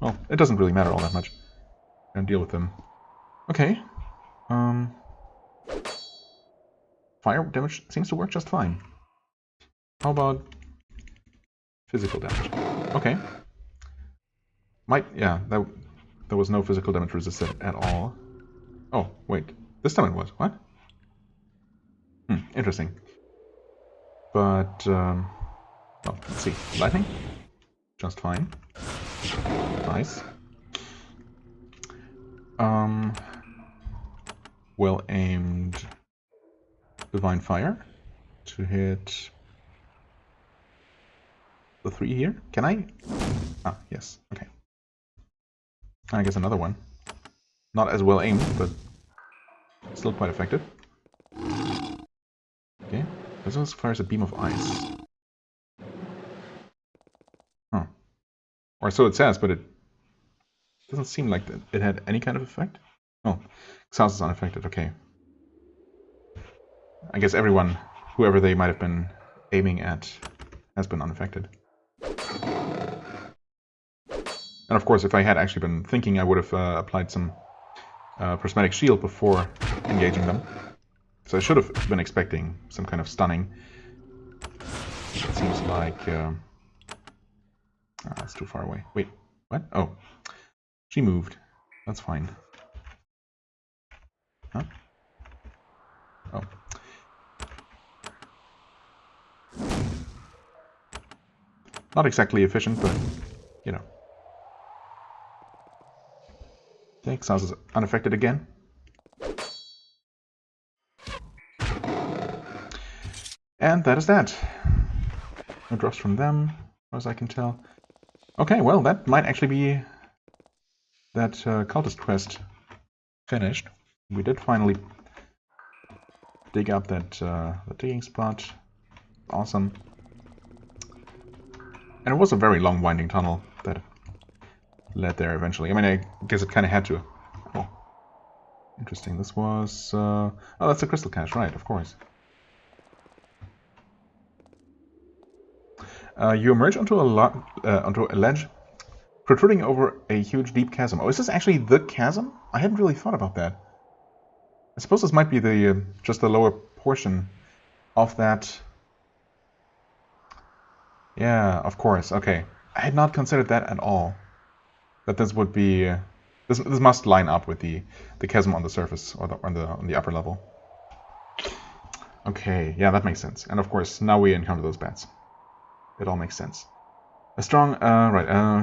Well, it doesn't really matter all that much. Gonna deal with them. Okay. Fire damage seems to work just fine. How about physical damage? Okay. Yeah, there was no physical damage resisted at all. Oh, wait. This time it was. What? Interesting. But, oh, let's see. Lightning? Just fine. Nice. Well-aimed Divine Fire to hit the 3 here. Can I? Ah, yes. Okay. I guess another one. Not as well aimed, but still quite effective. Okay. This one fires a beam of ice. Huh. Or so it says, but it doesn't seem like it had any kind of effect. Oh, Xaos is unaffected. Okay. I guess everyone, whoever they might have been aiming at, has been unaffected. And of course, if I had actually been thinking, I would have applied some prismatic shield before engaging them. So I should have been expecting some kind of stunning. It seems like... that's too far away. Wait, what? Oh. She moved. That's fine. Huh? Oh. Not exactly efficient, but, you know. Okay, Xaos is unaffected again. And that is that. No drops from them, as far as I can tell. Okay, well, that might actually be that cultist quest finished. We did finally dig up that the digging spot. Awesome. And it was a very long winding tunnel that led there eventually. I mean, I guess it kind of had to. Oh, interesting. This was... oh, that's a crystal cache, right, of course. You emerge onto a ledge protruding over a huge deep chasm. Oh, is this actually the chasm? I hadn't really thought about that. I suppose this might be the just the lower portion of that. Yeah, of course. Okay, I had not considered that at all. That this would be this must line up with the chasm on the surface or on the upper level. Okay, yeah, that makes sense. And of course, now we encounter those bats. It all makes sense. A strong,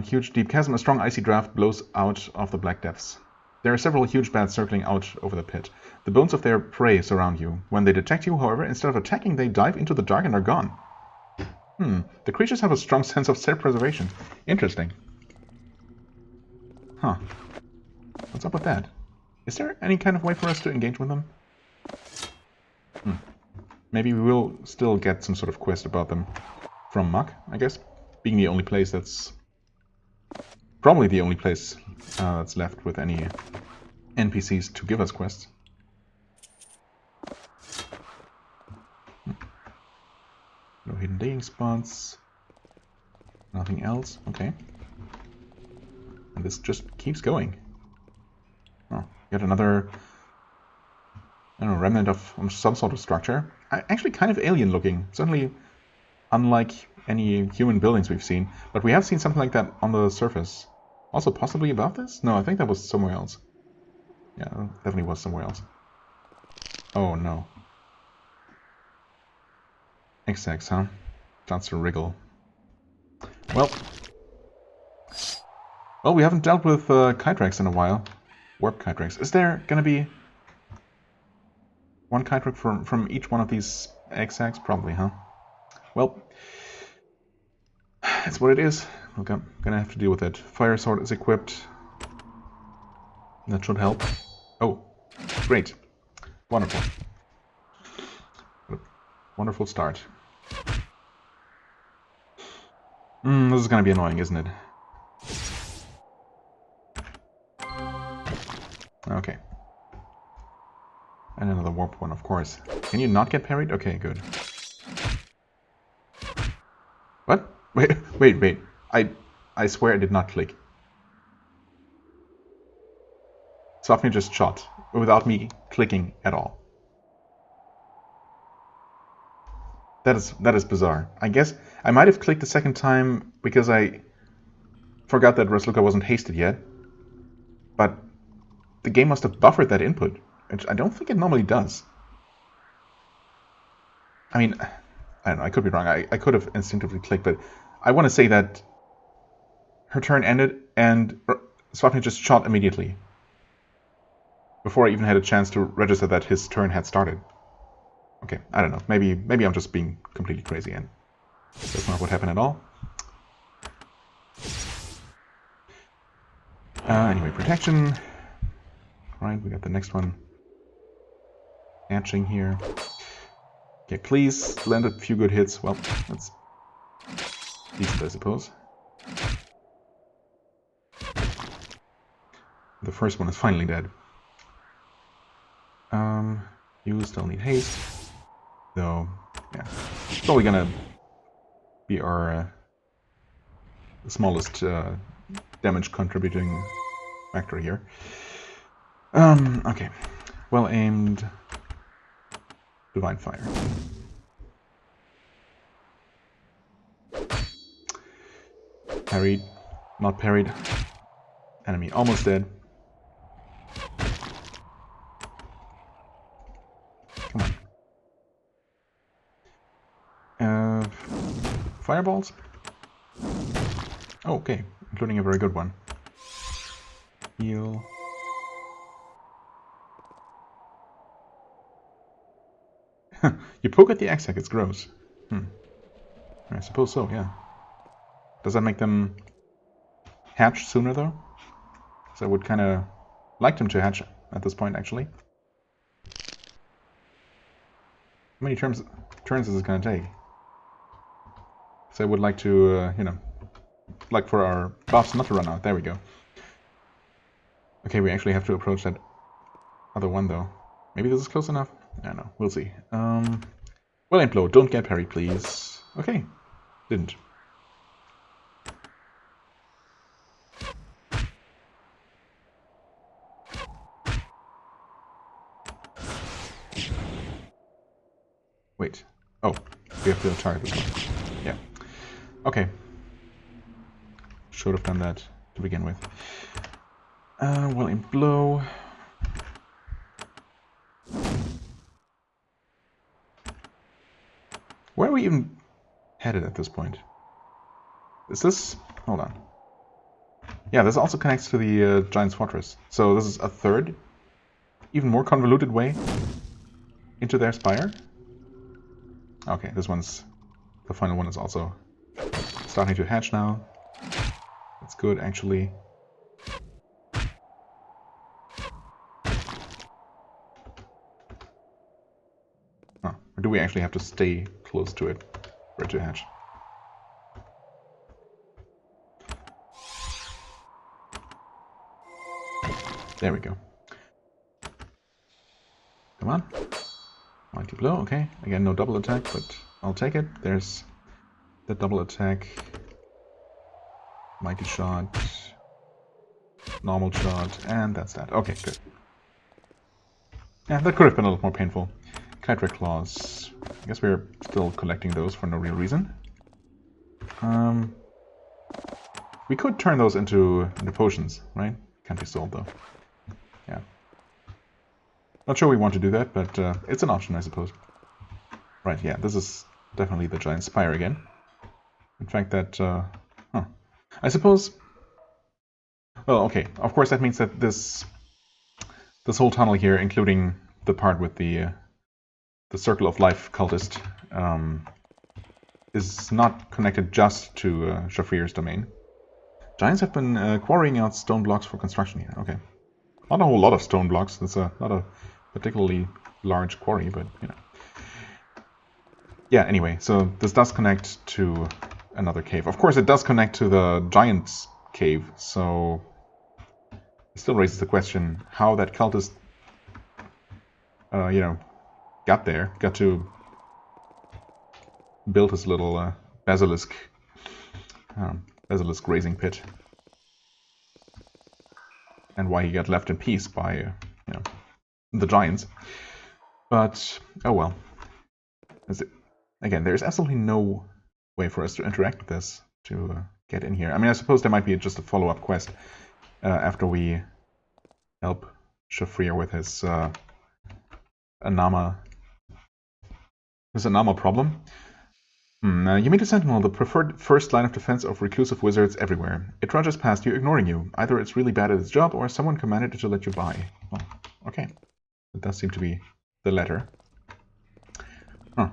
huge deep chasm, a strong icy draft blows out of the black depths. There are several huge bats circling out over the pit. The bones of their prey surround you. When they detect you, however, instead of attacking, they dive into the dark and are gone. The creatures have a strong sense of self-preservation. Interesting. Huh. What's up with that? Is there any kind of way for us to engage with them? Maybe we will still get some sort of quest about them from Muck, I guess. Being the only place that's... probably the only place that's left with any NPCs to give us quests. No hidden digging spots. Nothing else. Okay. And this just keeps going. Oh, yet another... I don't know, remnant of some sort of structure. Actually kind of alien looking. Certainly unlike any human buildings we've seen. But we have seen something like that on the surface. Also possibly above this? No, I think that was somewhere else. Yeah, definitely was somewhere else. Oh no. XX, huh? Starts to wriggle. Well, we haven't dealt with Kytrax in a while. Warp Kytrax. Is there gonna be one Kytrax from each one of these XX? Probably, huh? Well, that's what it is. We're gonna have to deal with it. Fire Sword is equipped. That should help. Oh, great. Wonderful. Wonderful start. This is gonna be annoying, isn't it? Okay. And another warp one, of course. Can you not get parried? Okay, good. What? Wait. I swear I did not click. Swapnir just shot without me clicking at all. That is bizarre. I guess I might have clicked the second time because I forgot that Resluka wasn't hasted yet. But the game must have buffered that input, which I don't think it normally does. I mean, I don't know, I could be wrong. I could have instinctively clicked, but I want to say that her turn ended and Swapnir just shot immediately. Before I even had a chance to register that his turn had started. Okay, I don't know. Maybe I'm just being completely crazy and that's not what happened at all. Anyway, protection. Right, we got the next one. Hatching here. Okay, please land a few good hits. Well, that's decent, I suppose. The first one is finally dead. You still need haste. Though, yeah. It's probably gonna be our smallest damage contributing factor here. Okay. Well aimed. Divine Fire. Parried. Not parried. Enemy almost dead. Come on. Fireballs? Oh, okay. Including a very good one. Heal. You poke at the X-Hack, it's gross. I suppose so, yeah. Does that make them hatch sooner, though? So I would kind of like them to hatch at this point, actually. How many turns is it going to take? So I would like to, you know, like for our buffs not to run out. There we go. Okay, we actually have to approach that other one, though. Maybe this is close enough? I don't know. We'll see. Well aimed blow. Don't get parried, please. Okay. Didn't. Wait. Oh, we have to target this one. Yeah. Okay. Should have done that to begin with. Well aimed blow. Where are we even headed at this point? Is this... Hold on. Yeah, this also connects to the Giant's Fortress. So this is a third, even more convoluted way into their spire? Okay, this one's the final one is also starting to hatch now. That's good, actually. Oh, or do we actually have to stay close to it for it to hatch? There we go. Come on. Mighty blow, okay. Again, no double attack, but I'll take it. There's the double attack. Mighty shot. Normal shot, and that's that. Okay, good. Yeah, that could have been a little more painful. Kydrac claws. I guess we're still collecting those for no real reason. We could turn those into potions, right? Can't be sold though. Yeah. Not sure we want to do that, but it's an option, I suppose. Right, yeah, this is definitely the giant spire again. In fact, that... I suppose... Well, okay, of course that means that this whole tunnel here, including the part with the Circle of Life cultist, is not connected just to Shafir's domain. Giants have been quarrying out stone blocks for construction here. Okay. Not a whole lot of stone blocks. It's not a particularly large quarry, but, you know. Yeah, anyway, so this does connect to another cave. Of course, it does connect to the Giant's cave, so it still raises the question how that cultist, you know, got there, got to build his little basilisk grazing pit, and why he got left in peace by, you know, the Giants. But, oh well. Again, there's absolutely no way for us to interact with this, to get in here. I mean, I suppose there might be just a follow-up quest after we help Shafir with his Anama problem. You meet a sentinel, the preferred first line of defense of reclusive wizards everywhere. It rushes past you, ignoring you. Either it's really bad at its job, or someone commanded it to let you by. Oh, okay. It does seem to be the latter. Huh.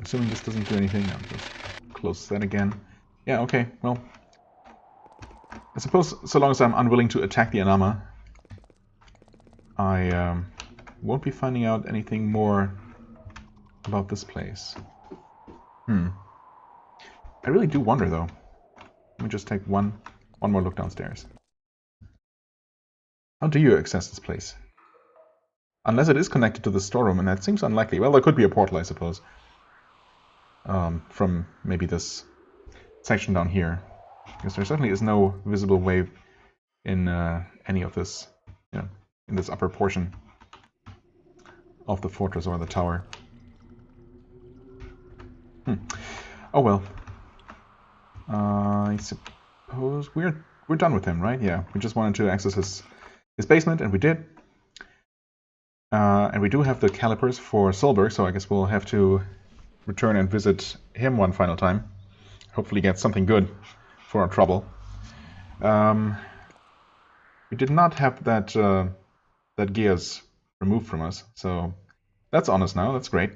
Assuming this doesn't do anything, I'll just close that again. Yeah, okay, well... I suppose so long as I'm unwilling to attack the Anama, I won't be finding out anything more about this place. I really do wonder, though. Let me just take one more look downstairs. How do you access this place? Unless it is connected to the storeroom, and that seems unlikely. Well, there could be a portal, I suppose. From maybe this section down here. Because there certainly is no visible way in any of this, you know, in this upper portion of the fortress or the tower. Oh well. I suppose we're done with him, right? Yeah, we just wanted to access his basement, and we did. And we do have the calipers for Solberg, so I guess we'll have to return and visit him one final time. Hopefully get something good for our trouble. We did not have that geas removed from us, so that's on us now. That's great.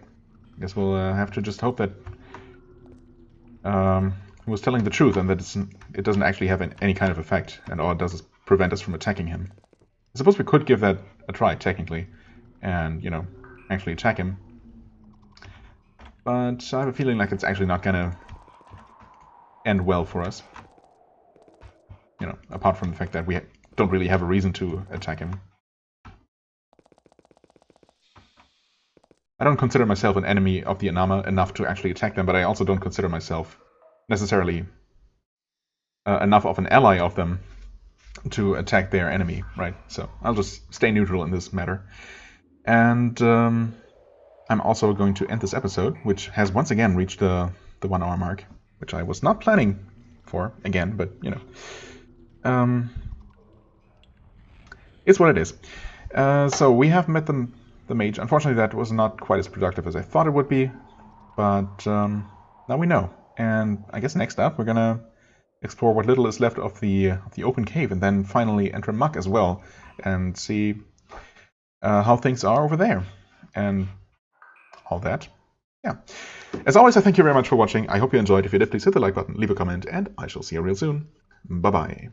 I guess we'll have to just hope that he was telling the truth and that it doesn't actually have any kind of effect, and all it does is prevent us from attacking him. I suppose we could give that a try, technically, and, you know, actually attack him. But I have a feeling like it's actually not gonna end well for us. You know, apart from the fact that we don't really have a reason to attack him. I don't consider myself an enemy of the Anama enough to actually attack them, but I also don't consider myself necessarily enough of an ally of them to attack their enemy, right? So I'll just stay neutral in this matter. And I'm also going to end this episode, which has once again reached the 1 hour mark, which I was not planning for, again, but, you know. It's what it is. So we have met the mage. Unfortunately, that was not quite as productive as I thought it would be, but now we know. And I guess next up, we're gonna explore what little is left of the open cave, and then finally enter Muck as well, and see how things are over there, and all that. yeah. As always, I thank you very much for watching. I hope you enjoyed. If you did, please hit the like button, leave a comment, and I shall see you real soon. Bye-bye.